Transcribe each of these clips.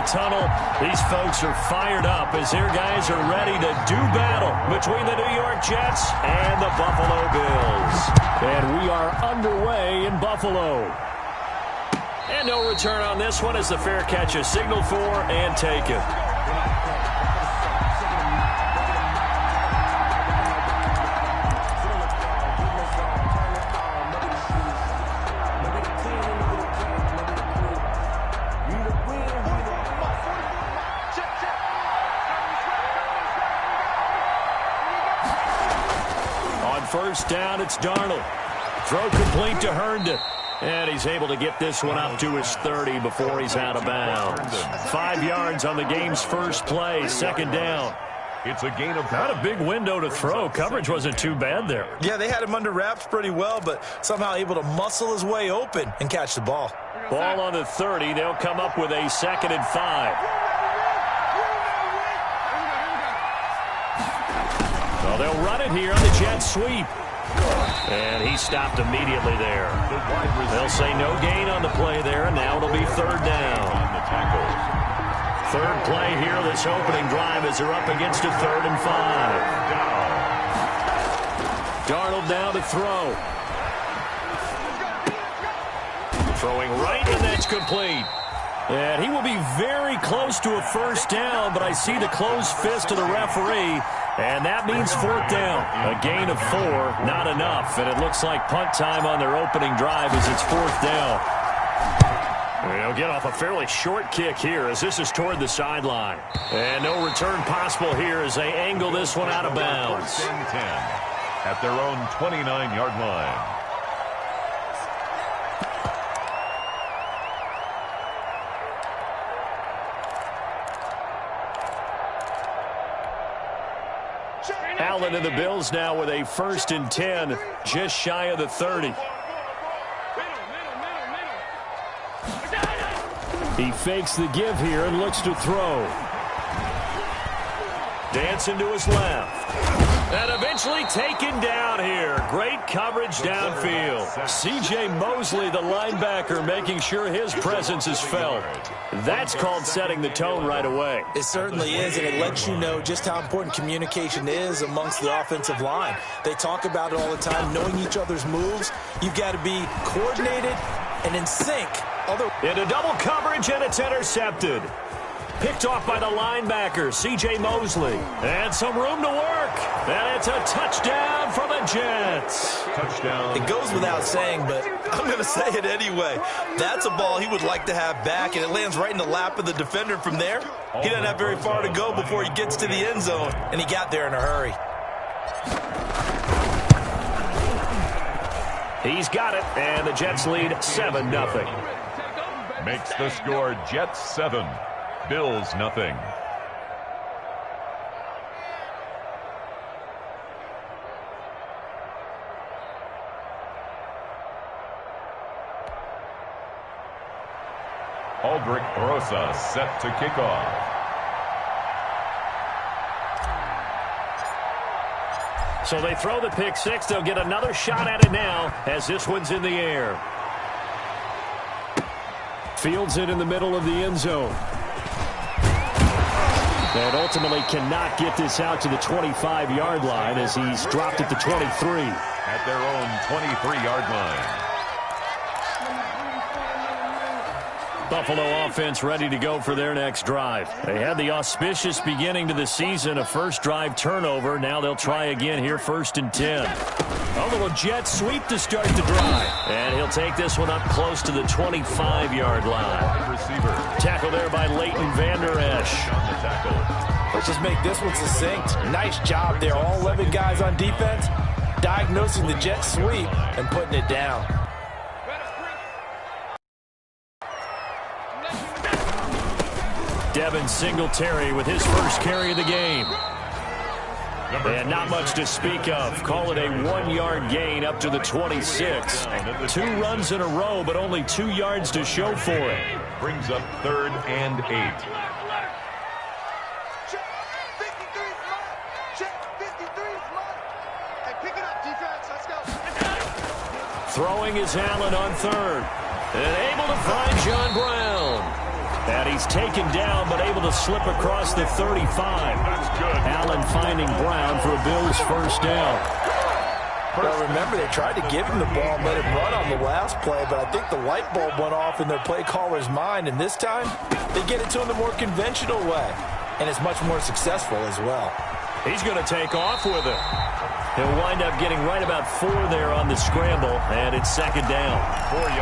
tunnel. These folks are fired up as their guys are ready to do battle between the New York Jets and the Buffalo Bills. And we are underway in Buffalo. And no return on this one as the fair catch is signaled for and taken. First down, it's Darnold. Throw complete to Herndon. And he's able to get this one up to his 30 before he's out of bounds. 5 yards on the game's first play, second down. It's a gain of not a big window to throw. Coverage wasn't too bad there. Yeah, they had him under wraps pretty well, but somehow able to muscle his way open and catch the ball. Ball on the 30. They'll come up with a 2nd and 5. Well, they'll run it here on the jet sweep. And he stopped immediately there. They'll say no gain on the play there, and now it'll be 3rd down. Third play here this opening drive as they're up against a 3rd and 5. Darnold down to throw. Throwing right, and that's complete. And he will be very close to a first down, but I see the closed fist of the referee, and that means 4th down. A gain of 4, not enough, and it looks like punt time on their opening drive as it's 4th down. They'll get off a fairly short kick here as this is toward the sideline. And no return possible here as they angle this one out of bounds. 10 at their own 29-yard line. Allen and the Bills now with a 1st and 10, just shy of the 30. He fakes the give here and looks to throw. Dancing to his left. And eventually taken down here. Great coverage downfield. C.J. Mosley, the linebacker, making sure his presence is felt. That's called setting the tone right away. It certainly is, and it lets you know just how important communication is amongst the offensive line. They talk about it all the time, knowing each other's moves. You've got to be coordinated and in sync. Into double coverage, and it's intercepted. Picked off by the linebacker, C.J. Mosley. And some room to work. And it's a touchdown for the Jets. Touchdown. It goes without saying, but I'm going to say it anyway. That's a ball he would like to have back, and it lands right in the lap of the defender from there. He doesn't have very far to go before he gets to the end zone, and he got there in a hurry. He's got it, and the Jets lead 7-0. Makes the score Jets 7. Bills nothing. Aldrich Rosa set to kick off. So they throw the pick six. They'll get another shot at it now as this one's in the air. Fields it in the middle of the end zone. And ultimately cannot get this out to the 25-yard line as he's dropped at the 23. At their own 23-yard line. Buffalo offense ready to go for their next drive. They had the auspicious beginning to the season, a first drive turnover. Now they'll try again here, 1st and 10. A little jet sweep to start the drive. And he'll take this one up close to the 25-yard line. Receiver. Tackle there by Leighton Vander Esch. On the tackle. Let's just make this one succinct. Nice job there. All 11 guys on defense diagnosing the jet sweep and putting it down. Devin Singletary with his first carry of the game. And not much to speak of. Call it a 1-yard gain up to the 26. 2 runs in a row, but only 2 yards to show for it. Brings up 3rd and 8. Throwing is Allen on 3rd. And able to find John Brown. And he's taken down, but able to slip across the 35. That's good. Allen finding Brown for a Bills first down. Well, remember, they tried to give him the ball and let him run on the last play, but I think the light bulb went off in their play caller's mind, and this time they get it to him the more conventional way, and it's much more successful as well. He's going to take off with it. He'll wind up getting right about 4 there on the scramble, and it's second down.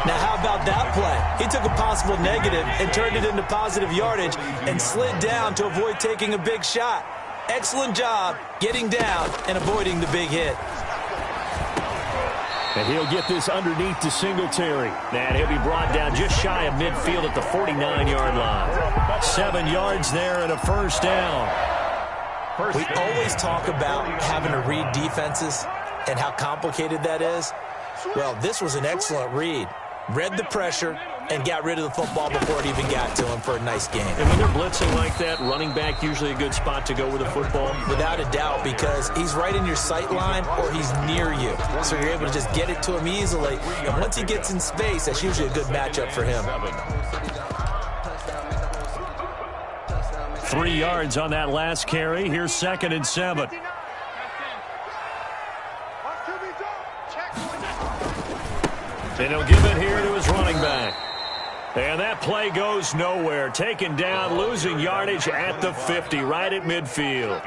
Now, how about that play? He took a possible negative and turned it into positive yardage and slid down to avoid taking a big shot. Excellent job getting down and avoiding the big hit. And he'll get this underneath to Singletary. And he'll be brought down just shy of midfield at the 49-yard line. 7 yards there and a first down. We always talk about having to read defenses and how complicated that is. Well, this was an excellent read. Read the pressure and got rid of the football before it even got to him for a nice game. And when they're blitzing like that, running back usually a good spot to go with the football? Without a doubt, because he's right in your sight line or he's near you. So you're able to just get it to him easily. And once he gets in space, that's usually a good matchup for him. 3 yards on that last carry. Here's 2nd and 7. And he'll give it here to his running back. And that play goes nowhere. Taken down, losing yardage at the 50, right at midfield.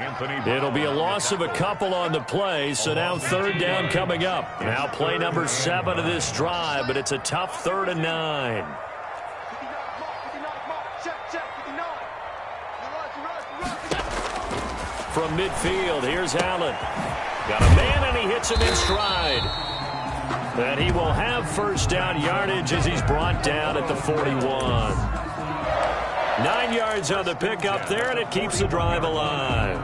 It'll be a loss of a couple on the play, so now 3rd down coming up. Now play number 7 of this drive, but it's a tough 3rd and 9. From midfield, here's Allen. Got a man, and he hits him in stride. And he will have first down yardage as he's brought down at the 41. 9 yards on the pickup there, and it keeps the drive alive.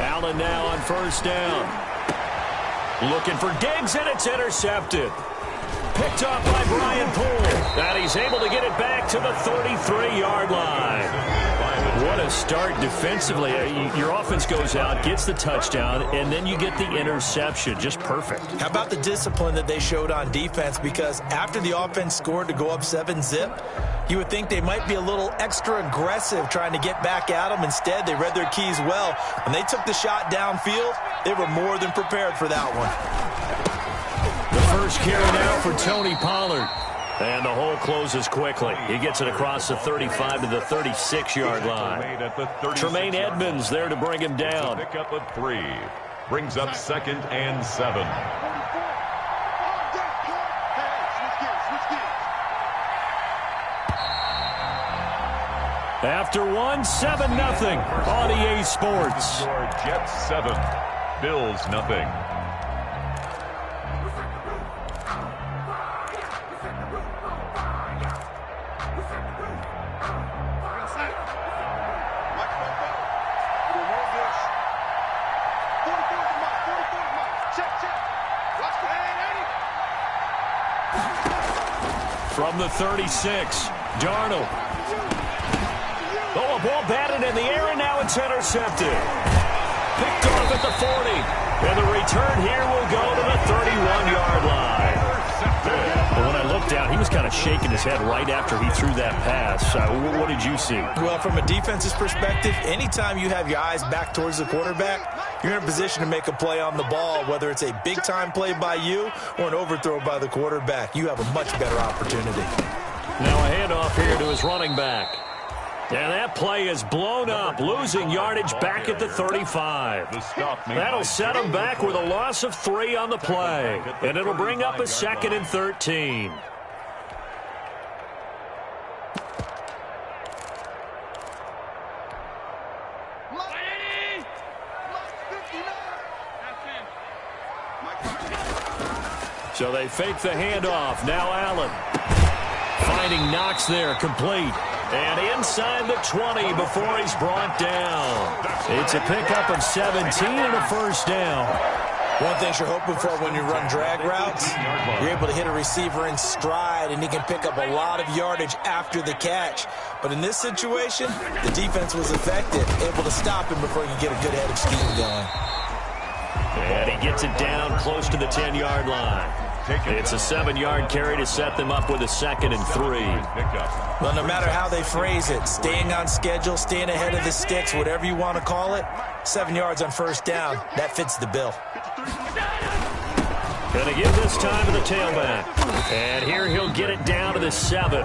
Allen now on first down. Looking for Diggs, and it's intercepted. Picked up by Brian Poole. And he's able to get it back to the 33-yard line. What a start defensively. Your offense goes out, gets the touchdown, and then you get the interception. Just perfect. How about the discipline that they showed on defense? Because after the offense scored to go up 7-zip, you would think they might be a little extra aggressive trying to get back at them. Instead, they read their keys well. When they took the shot downfield, they were more than prepared for that one. The first carry now for Tony Pollard. And the hole closes quickly. He gets it across the 35 to the 36-yard line. Tremaine Edmonds there to bring him down. Pick up a 3. Brings up 2nd and 7. After 1, 7-0 on EA Sports. Jets 7, Bills nothing. From the 36, Darnold. Oh, a ball batted in the air, and now it's intercepted. Picked off at the 40. And the return here will go to the 31-yard line. Well, when I looked down, he was kind of shaking his head right after he threw that pass. What did you see? Well, from a defense's perspective, anytime you have your eyes back towards the quarterback, you're in a position to make a play on the ball, whether it's a big-time play by you or an overthrow by the quarterback. You have a much better opportunity. Now a handoff here to his running back. And that play is blown up, losing yardage back at the 35. That'll set him back with a loss of 3 on the play. And it'll bring up a 2nd and 13. So they fake the handoff. Now Allen. Finding Knox there, complete. And inside the 20 before he's brought down. It's a pickup of 17 and a first down. One thing you're hoping for when you run drag routes, you're able to hit a receiver in stride, and he can pick up a lot of yardage after the catch. But in this situation, the defense was effective, able to stop him before he could get a good head of steam going. And he gets it down close to the 10-yard line. It's a 7-yard carry to set them up with a 2nd and 3. Well, no matter how they phrase it, staying on schedule, staying ahead of the sticks, whatever you want to call it, 7 yards on first down, that fits the bill. Going to give this time to the tailback. And here he'll get it down to the 7.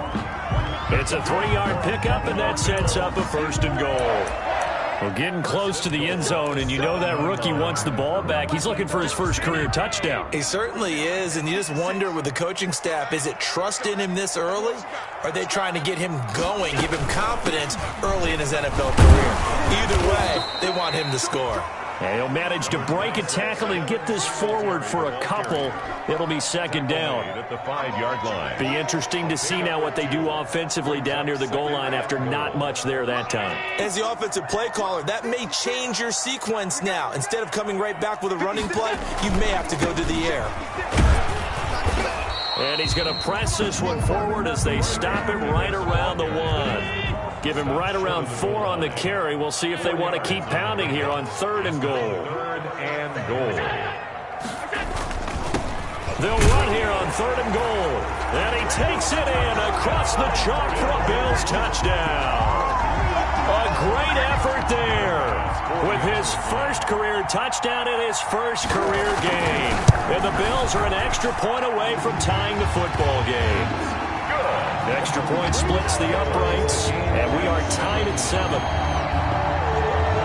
It's a 3-yard pickup, and that sets up a 1st and goal. Well, getting close to the end zone, and you know that rookie wants the ball back. He's looking for his first career touchdown. He certainly is, and you just wonder with the coaching staff, is it trust in him this early? Or are they trying to get him going, give him confidence early in his NFL career? Either way, they want him to score. And he'll manage to break a tackle and get this forward for a couple. It'll be 2nd down. At the 5-yard line. Be interesting to see now what they do offensively down near the goal line after not much there that time. As the offensive play caller, that may change your sequence now. Instead of coming right back with a running play, you may have to go to the air. And he's going to press this one forward as they stop it right around the 1. Give him right around 4 on the carry. We'll see if they want to keep pounding here on 3rd and goal. 3rd and goal. They'll run here on 3rd and goal. And he takes it in across the chalk for a Bills touchdown. A great effort there with his first career touchdown in his first career game. And the Bills are an extra point away from tying the football game. Extra point splits the uprights, and we are tied at 7.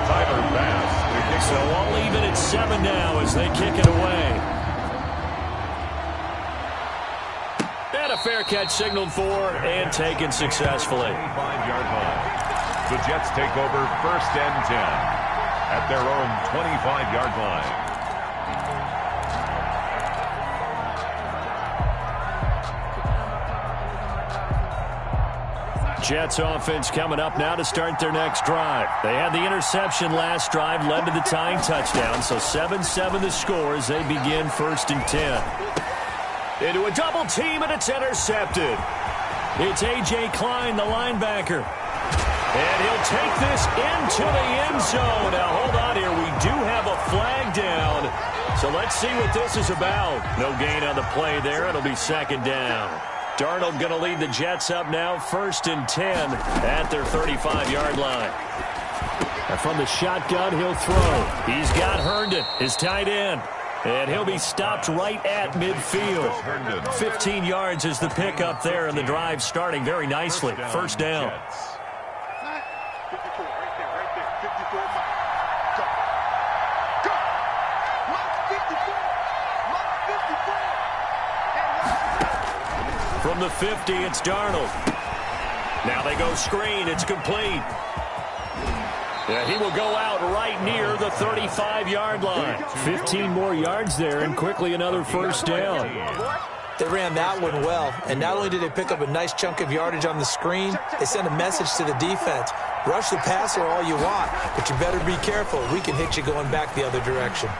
Tyler Bass. So all even at 7 now as they kick it away. And a fair catch signaled for and taken successfully. 5-yard line. The Jets take over 1st and 10 at their own 25-yard line. Jets offense coming up now to start their next drive. They had the interception last drive, led to the tying touchdown, so 7-7 the score as they begin 1st and 10. Into a double team, and it's intercepted. It's A.J. Klein, the linebacker. And he'll take this into the end zone. Now, hold on here. We do have a flag down, so let's see what this is about. No gain on the play there. It'll be 2nd down. Darnold going to lead the Jets up now, 1st and 10 at their 35-yard line. And from the shotgun, he'll throw. He's got Herndon, his tight end. And he'll be stopped right at midfield. 15 yards is the pickup there, and the drive starting very nicely. 1st down. From the 50, it's Darnold. Now they go screen. It's complete. Yeah, he will go out right near the 35-yard line. 15 more yards there, and quickly another 1st down. They ran that one well, and not only did they pick up a nice chunk of yardage on the screen, they sent a message to the defense. Rush the passer all you want, but you better be careful. We can hit you going back the other direction.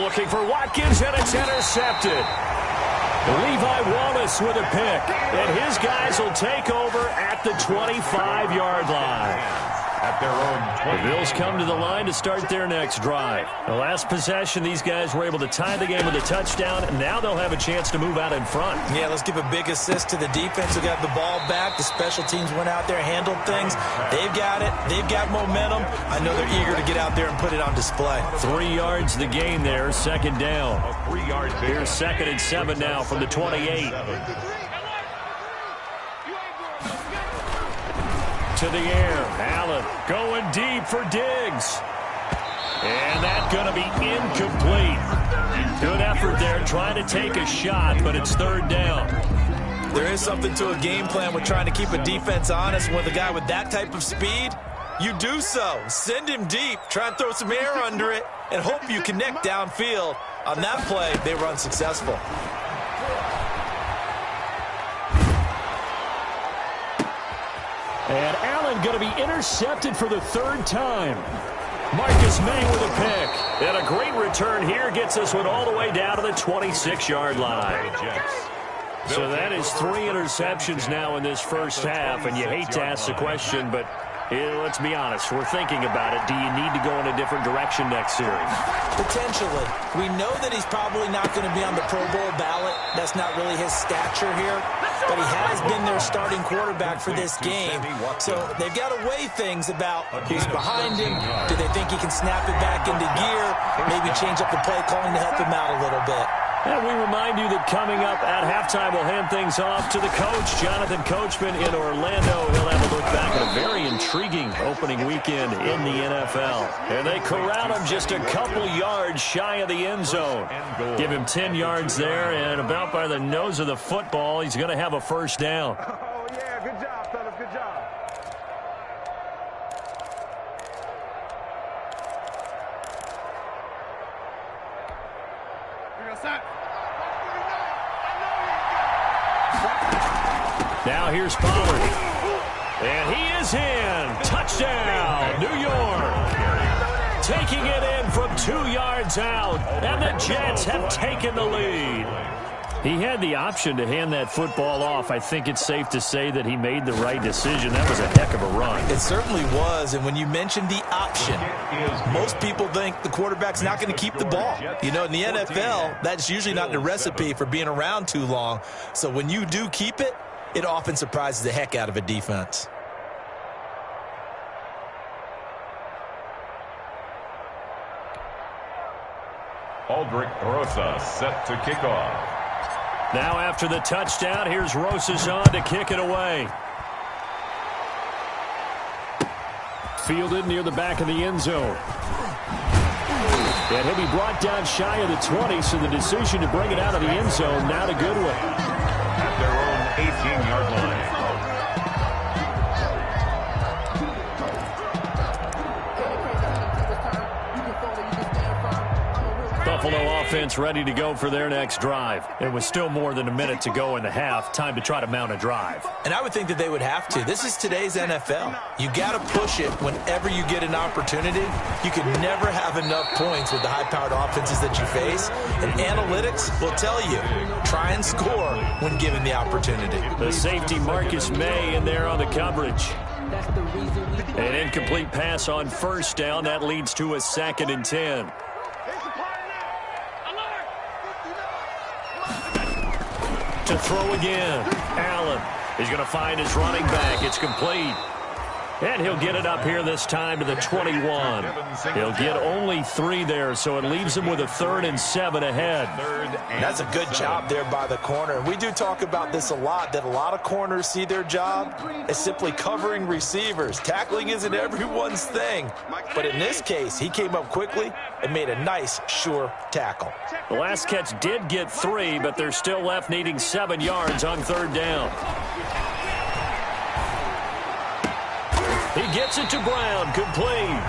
Looking for Watkins, and it's intercepted. Levi Wallace with a pick, and his guys will take over at the 25-yard line. At their own 20. The Bills come to the line to start their next drive. The last possession, these guys were able to tie the game with a touchdown, and now they'll have a chance to move out in front. Yeah, let's give a big assist to the defense who got the ball back. The special teams went out there, handled things. They've got it. They've got momentum. I know they're eager to get out there and put it on display. 3 yards the gain there, 2nd down. 3 yards. Here's 2nd and 7 now from the 28. To the air. Allen going deep for Diggs. And that's going to be incomplete. Good effort there trying to take a shot, but it's 3rd down. There is something to a game plan with trying to keep a defense honest. With a guy with that type of speed, you do so. Send him deep. Try and throw some air under it and hope you connect downfield. On that play, they were unsuccessful. And Allen going to be intercepted for the 3rd time. Marcus May with a pick. And a great return here gets this one all the way down to the 26-yard line. So that is 3 interceptions now in this first half, and you hate to ask the question, but let's be honest, we're thinking about it. Do you need to go in a different direction next series? Potentially. We know that he's probably not going to be on the Pro Bowl ballot. That's not really his stature here, but he has been their starting quarterback for this game. So they've got to weigh things about who's behind him. Do they think he can snap it back into gear? Maybe change up the play calling to help him out a little bit. And we remind you that coming up at halftime, we'll hand things off to the coach, Jonathan Coachman in Orlando. He'll have a look back at a very intriguing opening weekend in the NFL. And they corral him just a couple yards shy of the end zone. Give him 10 yards there, and about by the nose of the football, he's going to have a first down. Oh, yeah, good job, fellas, good job. Now here's Pollard. And he is in. Touchdown, New York. Taking it in from 2 yards out. And the Jets have taken the lead. He had the option to hand that football off. I think it's safe to say that he made the right decision. That was a heck of a run. It certainly was, and when you mentioned the option, most people think the quarterback's not going to keep the ball. You know, in the NFL, that's usually not the recipe for being around too long. So when you do keep it, it often surprises the heck out of a defense. Aldrich Rosas set to kick off. Now after the touchdown, here's Rosas on to kick it away. Fielded near the back of the end zone. And he'll be brought down shy of the 20, so the decision to bring it out of the end zone, not a good one. At their own 18-yard line. Buffalo offense ready to go for their next drive. It was still more than a minute to go in the half. Time to try to mount a drive. And I would think that they would have to. This is today's NFL. You got to push it whenever you get an opportunity. You can never have enough points with the high-powered offenses that you face. And analytics will tell you, try and score when given the opportunity. The safety Marcus May in there on the coverage. An incomplete pass on first down. That leads to a 2nd and 10. To throw again. Allen is going to find his running back. It's complete. And he'll get it up here this time to the 21. He'll get only 3 there, so it leaves him with a 3rd and 7 ahead. That's a good job there by the corner. We do talk about this a lot, that a lot of corners see their job as simply covering receivers. Tackling isn't everyone's thing. But in this case, he came up quickly and made a nice, sure tackle. The last catch did get 3, but they're still left needing 7 yards on 3rd down. He gets it to Brown, complete.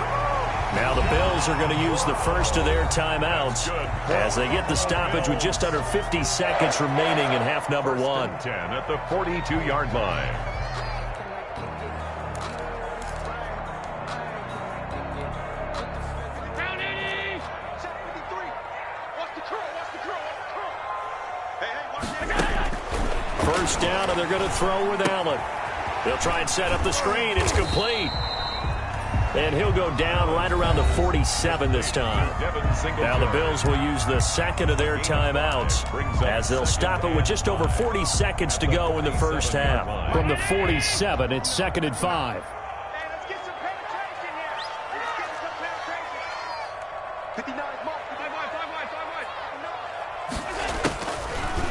Now the Bills are going to use the first of their timeouts as they get the stoppage with just under 50 seconds remaining in half number 1. 10 at the 42-yard line. First down, and they're going to throw with Allen. They'll try and set up the screen. It's complete. And he'll go down right around the 47 this time. Now the Bills will use the 2nd of their timeouts as they'll stop it with just over 40 seconds to go in the first half. From the 47, it's 2nd and 5.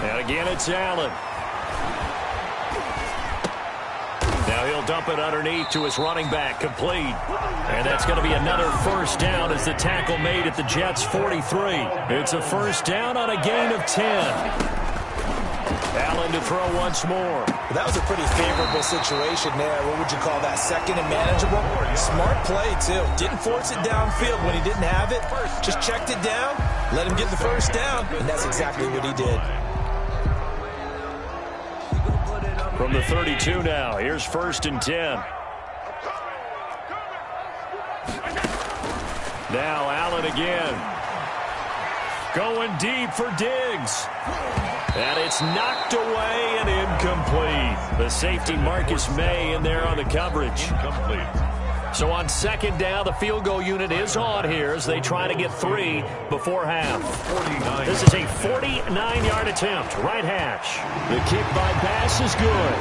And again, it's Allen. Now he'll dump it underneath to his running back, complete. And that's going to be another first down as the tackle made at the Jets' 43. It's a first down on a gain of 10. Allen to throw once more. That was a pretty favorable situation there. What would you call that? 2nd and manageable? Smart play, too. Didn't force it downfield when he didn't have it. Just checked it down, let him get the first down, and that's exactly what he did. From the 32 now, here's 1st and 10. Now Allen again. Going deep for Diggs. And it's knocked away and incomplete. The safety Marcus May in there on the coverage. Incomplete. So on second down, the field goal unit is on here as they try to get 3 before half. 49. This is a 49-yard attempt, right hash. The kick by pass is good.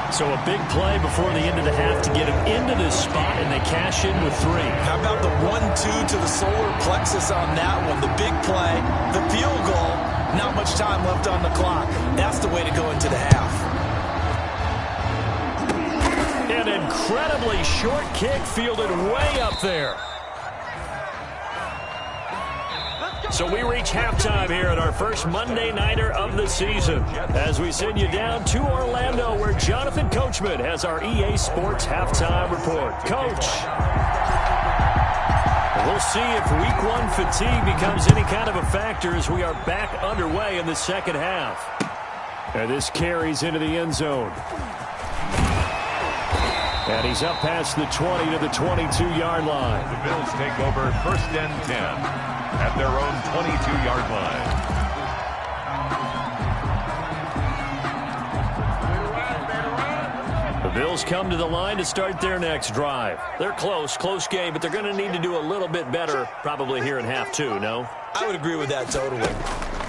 So a big play before the end of the half to get him into this spot, and they cash in with 3. How about the 1-2 to the solar plexus on that one? The big play, the field goal, not much time left on the clock. That's the way to go into the half. An incredibly short kick fielded way up there. So we reach halftime here at our first Monday Nighter of the season as we send you down to Orlando where Jonathan Coachman has our EA Sports Halftime Report. Coach, we'll see if Week 1 fatigue becomes any kind of a factor as we are back underway in the second half. And this carries into the end zone. And he's up past the 20 to the 22-yard line. The Bills take over first and 10 at their own 22-yard line. The Bills come to the line to start their next drive. They're close game, but they're going to need to do a little bit better probably here in half 2, no? I would agree with that totally.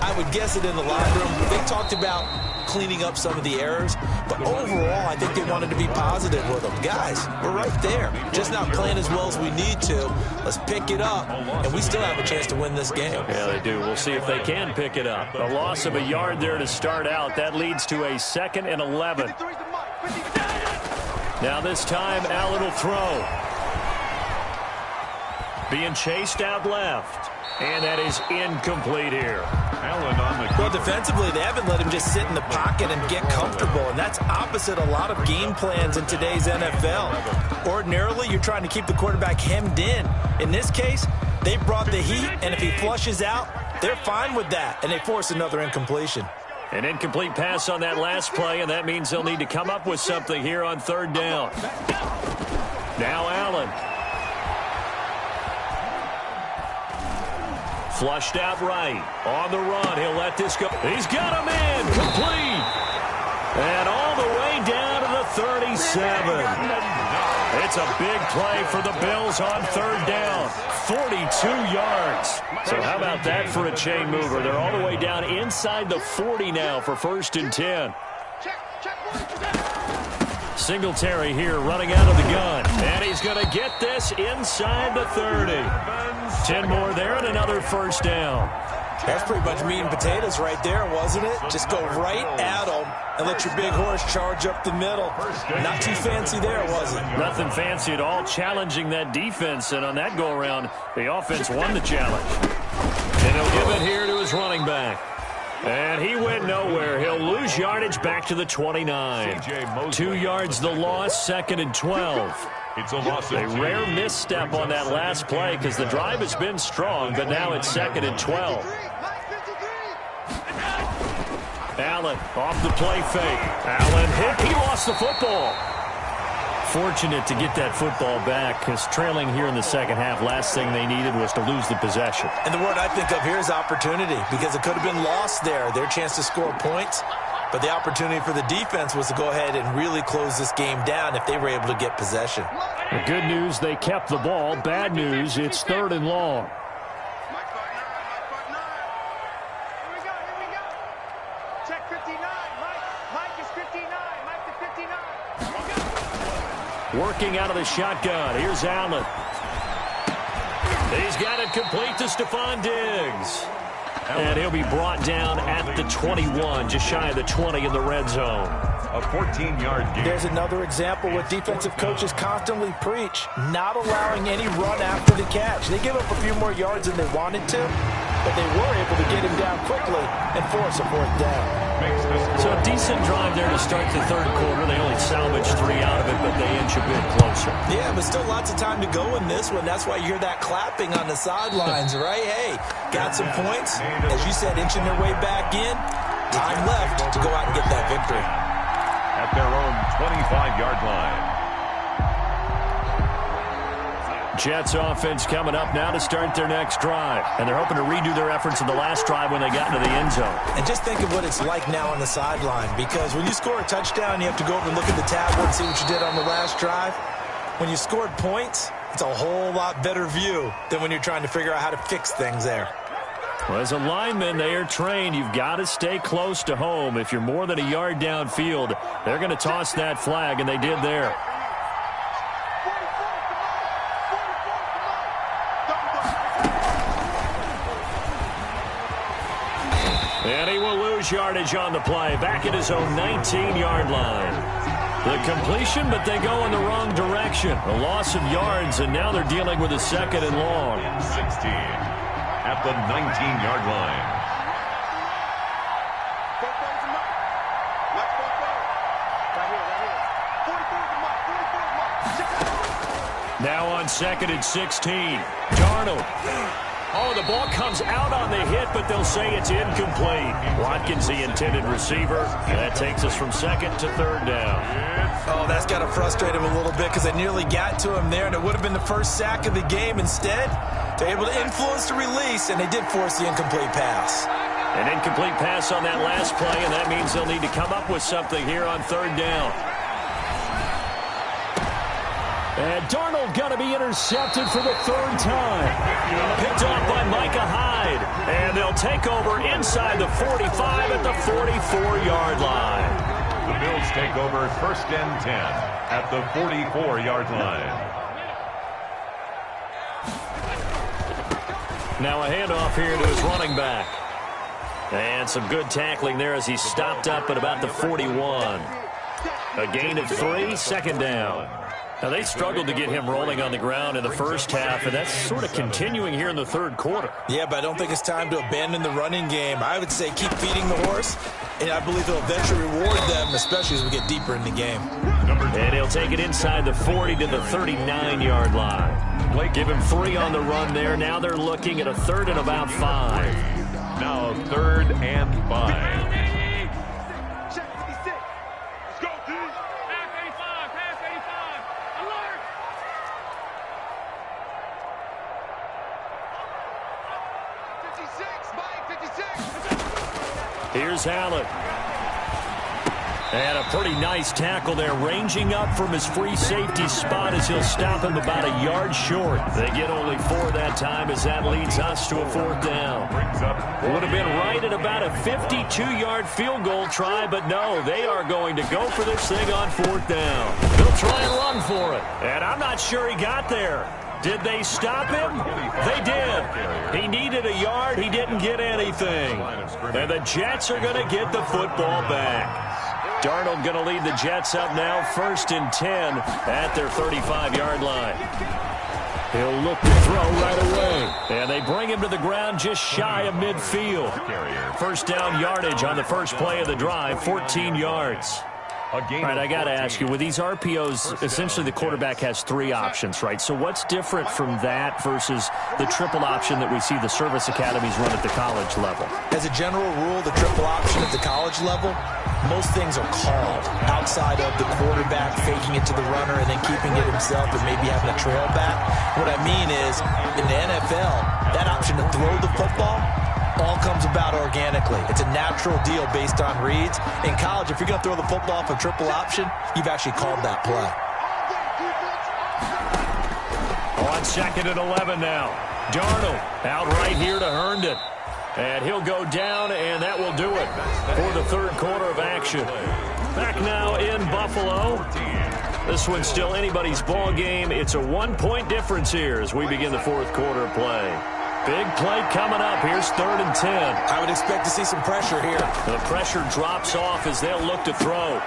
I would guess it in the locker room. They talked about cleaning up some of the errors, but overall, I think they wanted to be positive with them. Guys, we're right there. Just not playing as well as we need to. Let's pick it up, and we still have a chance to win this game. Yeah, they do. We'll see if they can pick it up. A loss of a yard there to start out. That leads to a 2nd and 11. Now this time, Allen will throw. Being chased out left. And that is incomplete here. Allen on the well, defensively, they haven't let him just sit in the pocket and get comfortable, and that's opposite a lot of game plans in today's NFL. Ordinarily, you're trying to keep the quarterback hemmed in. In this case, they brought the heat, and if he flushes out, they're fine with that, and they force another incompletion. An incomplete pass on that last play, and that means they'll need to come up with something here on 3rd down. Now Allen. Flushed out right. On the run. He'll let this go. He's got a man. Complete. And all the way down to the 37. It's a big play for the Bills on 3rd down. 42 yards. So how about that for a chain mover? They're all the way down inside the 40 now for 1st and 10. Singletary here running out of the gun. And he's going to get this inside the 30. 10 more there and another 1st down. That's pretty much meat and potatoes right there, wasn't it? Just go right at them and let your big horse charge up the middle. Not too fancy there, was it? Nothing fancy at all, challenging that defense. And on that go-around, the offense won the challenge. And he'll give it here to his running back. And he went nowhere. He'll lose yardage back to the 29. 2 yards the loss, 2nd and 12. It's a loss of a rare misstep on that last play because the drive has been strong, but now it's 2nd and 12. Allen off the play fake. Allen hit. He lost the football. Fortunate to get that football back because trailing here in the second half, last thing they needed was to lose the possession. And the word I think of here is opportunity because it could have been lost there. Their chance to score points. But the opportunity for the defense was to go ahead and really close this game down if they were able to get possession. The good news, they kept the ball. Bad news, it's 3rd and long. Check 59. Mike is 59. Mike is 59. Working out of the shotgun. Here's Allen. He's got it complete to Stephon Diggs. And he'll be brought down at the 21, just shy of the 20 in the red zone. A 14-yard gain. There's another example what defensive coaches constantly preach, not allowing any run after the catch. They give up a few more yards than they wanted to, but they were able to get him down quickly and force a 4th down. So a decent drive there to start the 3rd quarter. They only salvaged 3 out of it, but they inch a bit closer. Yeah, but still lots of time to go in this one. That's why you hear that clapping on the sidelines, right? Hey, got some points. As you said, inching their way back in. Time left to go out and get that victory. At their own 25-yard line. Jets offense coming up now to start their next drive. And they're hoping to redo their efforts in the last drive when they got into the end zone. And just think of what it's like now on the sideline, because when you score a touchdown, you have to go over and look at the tablet and see what you did on the last drive. When you scored points, it's a whole lot better view than when you're trying to figure out how to fix things there. Well, as a lineman, they are trained. You've got to stay close to home. If you're more than a yard downfield, they're going to toss that flag, and they did there. And he will lose yardage on the play, back at his own 19-yard line. The completion, but they go in the wrong direction. A loss of yards, and now they're dealing with a second and long. 16 at the 19-yard line. Now on second and 16. Darnold. Oh, the ball comes out on the hit, but they'll say it's incomplete. Watkins, the intended receiver. And that takes us from second to third down. Oh, that's got to frustrate him a little bit because they nearly got to him there, and it would have been the first sack of the game. Instead, they're able to influence the release, and they did force the incomplete pass. An incomplete pass on that last play, and that means they'll need to come up with something here on third down. And Darnold going to be intercepted for the third time. Picked off by Micah Hyde. And they'll take over inside the 45 at the 44-yard line. The Bills take over first and 10 at the 44-yard line. Now a handoff here to his running back. And some good tackling there as he stopped up at about the 41. A gain of 3, second down. Now, they struggled to get him rolling on the ground in the first half, and that's sort of continuing here in the third quarter. Yeah, but I don't think it's time to abandon the running game. I would say keep feeding the horse, and I believe it'll eventually reward them, especially as we get deeper in the game. And he'll take it inside the 40 to the 39-yard line. Give him 3 on the run there. Now they're looking at a third and about 5. Now third and 5. Here's Allen. And a pretty nice tackle there, ranging up from his free safety spot as he'll stop him about a yard short. They get only 4 that time as that leads us to a fourth down. It would have been right at about a 52-yard field goal try, but no, they are going to go for this thing on fourth down. They'll try and run for it, and I'm not sure he got there. Did they stop him? They did. He needed a yard. He didn't get anything. And the Jets are going to get the football back. Darnold going to lead the Jets up now, first and 10 at their 35-yard line. He'll look to throw right away. And they bring him to the ground just shy of midfield. First down yardage on the first play of the drive, 14 yards. All right, I got to ask you, with these RPOs, essentially the quarterback has 3 options, right? So what's different from that versus the triple option that we see the service academies run at the college level? As a general rule, the triple option at the college level, most things are called outside of the quarterback faking it to the runner and then keeping it himself and maybe having a trail back. What I mean is, in the NFL, that option to throw the football all comes about organically. It's a natural deal based on reads. In college, if you're going to throw the football for triple option, you've actually called that play. On second and 11 now. Darnold out right here to Herndon. And he'll go down, and that will do it for the third quarter of action. Back now in Buffalo. This one's still anybody's ball game. It's a 1-point difference here as we begin the fourth quarter of play. Big play coming up. Here's third and 10. I would expect to see some pressure here. The pressure drops off as they'll look to throw.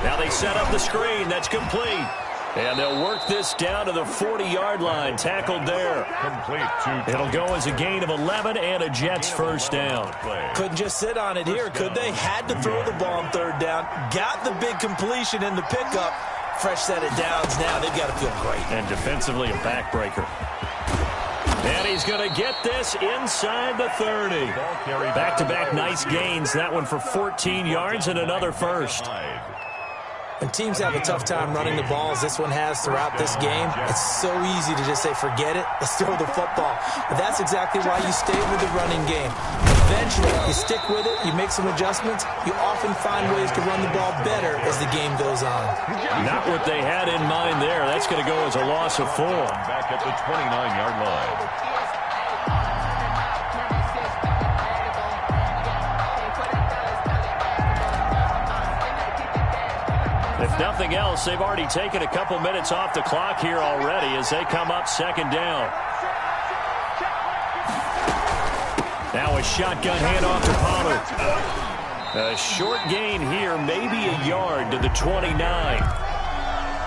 Now they set up the screen. That's complete. And they'll work this down to the 40-yard line. Tackled there. Complete. It'll go as a gain of 11 and a Jets first down. Couldn't just sit on it here, could they? Had to throw the ball on third down. Got the big completion in the pickup. Fresh set of downs now. They've got to feel great. And defensively a backbreaker. And he's going to get this inside the 30. Back-to-back nice gains. That one for 14 yards and another first. When teams have a tough time running the ball, as this one has throughout this game, it's so easy to just say, forget it, let's throw the football. But that's exactly why you stay with the running game. Eventually, you stick with it, you make some adjustments, you often find ways to run the ball better as the game goes on. Not what they had in mind there. That's going to go as a loss of 4. Back at the 29-yard line. If nothing else, they've already taken a couple minutes off the clock here already as they come up second down. Now a shotgun handoff to Pollard. A short gain here, maybe a yard to the 29.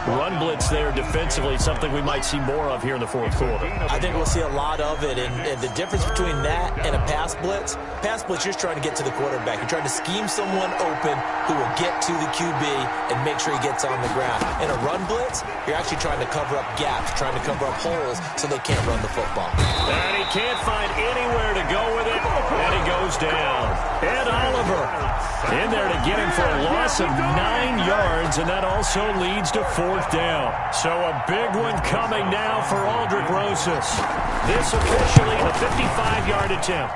Run blitz there defensively, something we might see more of here in the fourth quarter. I think we'll see a lot of it, and the difference between that and a pass blitz, you're just trying to get to the quarterback. You're trying to scheme someone open who will get to the QB and make sure he gets on the ground. In a run blitz, you're actually trying to cover up gaps, trying to cover up holes so they can't run the football. And he can't find anywhere to go with it, and he goes down. Ed Oliver in there to get him for a loss of 9 yards, and that also leads to 4th down. So a big one coming now for Aldrick Rosas. This officially a 55-yard attempt.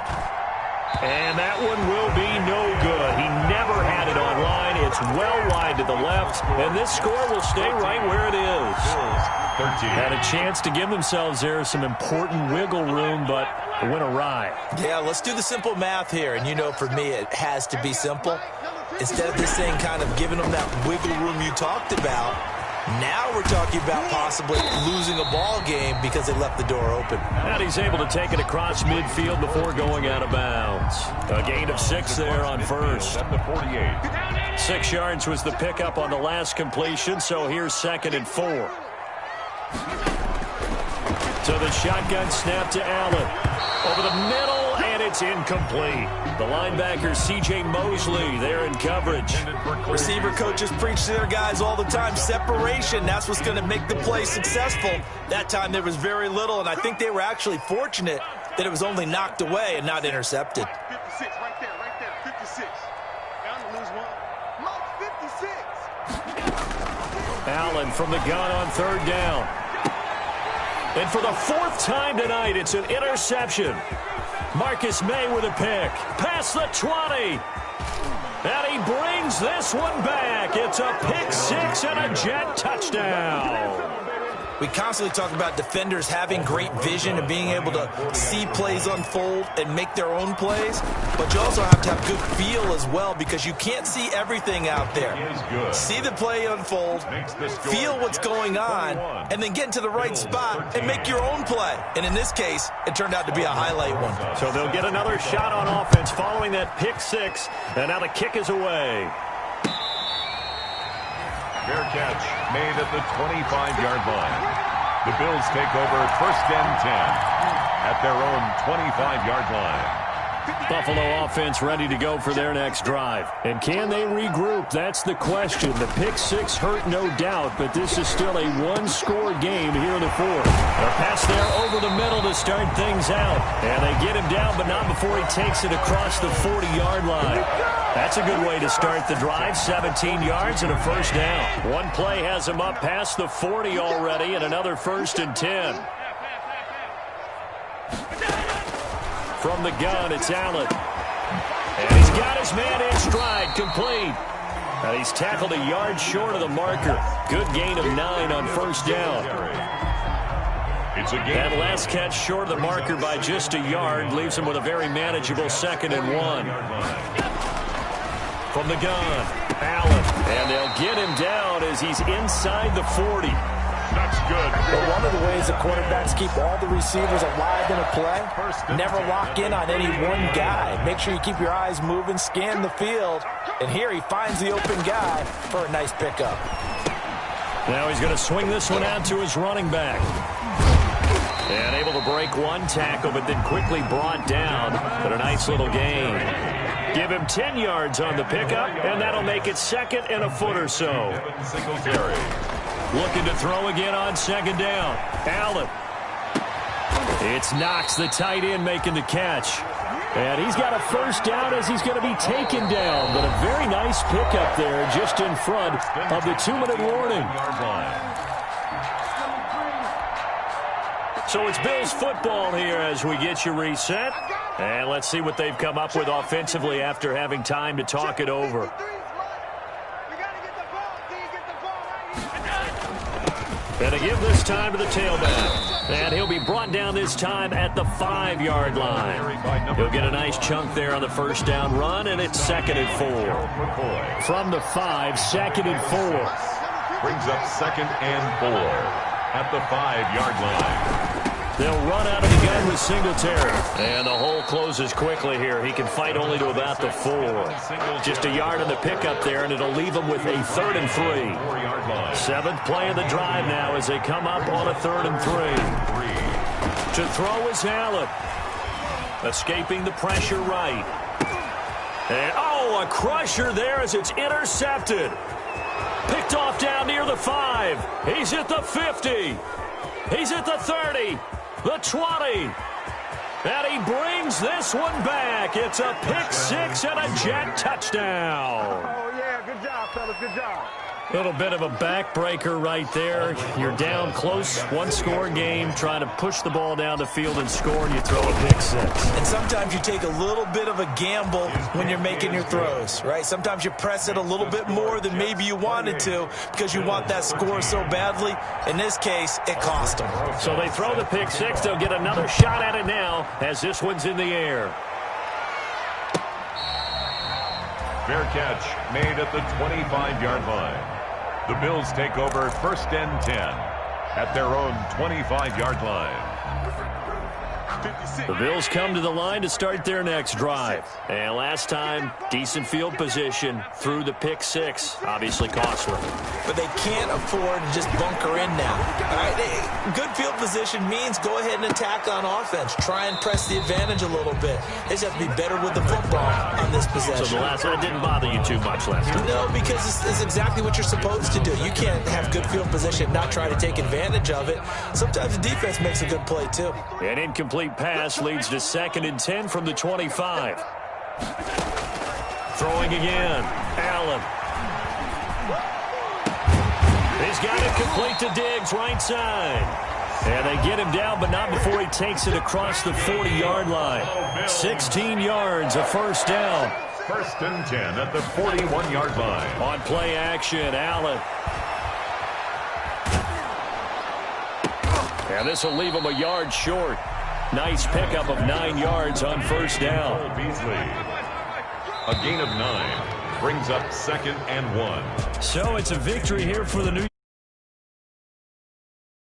And that one will be no good. He never had it on line. It's well wide to the left, and this score will stay right where it is. 13. Had a chance to give themselves there some important wiggle room, but it went awry. Yeah, let's do the simple math here, and you know for me it has to be simple. Instead of this thing kind of giving them that wiggle room you talked about, now we're talking about possibly losing a ball game because they left the door open. And he's able to take it across midfield before going out of bounds. A gain of 6 there on first. At the 48. 6 yards was the pickup on the last completion, so here's 2nd and 4. So the shotgun snap to Allen. Over the middle, and it's incomplete. The linebacker, C.J. Mosley, there in coverage. Receiver coaches preach to their guys all the time. Separation, that's what's going to make the play successful. That time there was very little, and I think they were actually fortunate that it was only knocked away and not intercepted. 56, right there, 56. Down to lose one. Mike, 56. Allen from the gun on 3rd down. And for the 4th time tonight, it's an interception. Marcus May with a pick. Past the 20. And he brings this one back. It's a pick 6 and a Jet touchdown. We constantly talk about defenders having great vision and being able to see plays unfold and make their own plays, but you also have to have good feel as well because you can't see everything out there. See the play unfold, feel what's going on, and then get into the right spot and make your own play. And in this case, it turned out to be a highlight one. So they'll get another shot on offense following that pick 6, and now the kick is away. Fair catch made at the 25-yard line. The Bills take over 1st and 10 at their own 25-yard line. Buffalo offense ready to go for their next drive. And can they regroup? That's the question. The pick 6 hurt, no doubt, but this is still a 1-score game here in the 4th. A pass there over the middle to start things out. And they get him down, but not before he takes it across the 40-yard line. That's a good way to start the drive. 17 yards and a 1st down. One play has him up past the 40 already, and another 1st and 10. From the gun, it's Allen. And he's got his man in stride, complete. And he's tackled a yard short of the marker. Good gain of 9 on 1st down. That last catch short of the marker by just a yard leaves him with a very manageable 2nd and 1. From the gun, Allen. And they'll get him down as he's inside the 40. That's good. But one of the ways the quarterbacks keep all the receivers alive in a play, never lock in on any one guy. Make sure you keep your eyes moving, scan the field, and here he finds the open guy for a nice pickup. Now he's going to swing this one out to his running back. And able to break one tackle, but then quickly brought down. But a nice little gain. Give him 10 yards on the pickup, and that'll make it 2nd and a foot or so. Looking to throw again on 2nd down. Allen. It's Knox, the tight end, making the catch. And he's got a first down as he's going to be taken down. But a very nice pickup there just in front of the 2-minute warning. So it's Bills football here as we get you reset. And let's see what they've come up with offensively after having time to talk it over. And to give this time to the tailback. And he'll be brought down this time at the 5-yard line. He'll get a nice chunk there on the first down run, and it's 2nd and 4. From the 5, 2nd and 4. Brings up 2nd and 4 at the 5-yard line. They'll run out of the gun with Singletary. And the hole closes quickly here. He can fight only to about the 4. Just a yard on the pickup there, and it'll leave him with a 3rd and 3. 7th play of the drive now as they come up on a 3rd and 3. To throw is Allen. Escaping the pressure right. And, oh, a crusher there as it's intercepted. Picked off down near the 5. He's at the 50. He's at the 30. The 20. And he brings this one back. It's a pick 6 and a Jet touchdown. Oh, yeah, good job, fellas, good job. A little bit of a backbreaker right there. You're down close, one-score game, trying to push the ball down the field and score, and you throw a pick 6. And sometimes you take a little bit of a gamble when you're making your throws, right? Sometimes you press it a little bit more than maybe you wanted to because you want that score so badly. In this case, it cost them. So they throw the pick 6. They'll get another shot at it now as this one's in the air. Fair catch made at the 25-yard line. The Bills take over 1st and 10 at their own 25-yard line. The Bills come to the line to start their next drive. And last time, decent field position through the pick 6. Obviously costly. But they can't afford to just bunker in now. All right, good field position means go ahead and attack on offense. Try and press the advantage a little bit. They just have to be better with the football on this possession. So the last one didn't bother you too much last time? No, because it's exactly what you're supposed to do. You can't have good field position, not try to take advantage of it. Sometimes the defense makes a good play, too. An incomplete pass leads to 2nd and 10 from the 25. Throwing again. Allen. He's got it complete to Diggs, right side. And they get him down, but not before he takes it across the 40-yard line. 16 yards, a first down. 1st and 10 at the 41-yard line. On play action, Allen. And this will leave him a yard short. Nice pickup of 9 yards on first down. Beasley. A gain of 9 brings up 2nd and 1. So it's a victory here for the New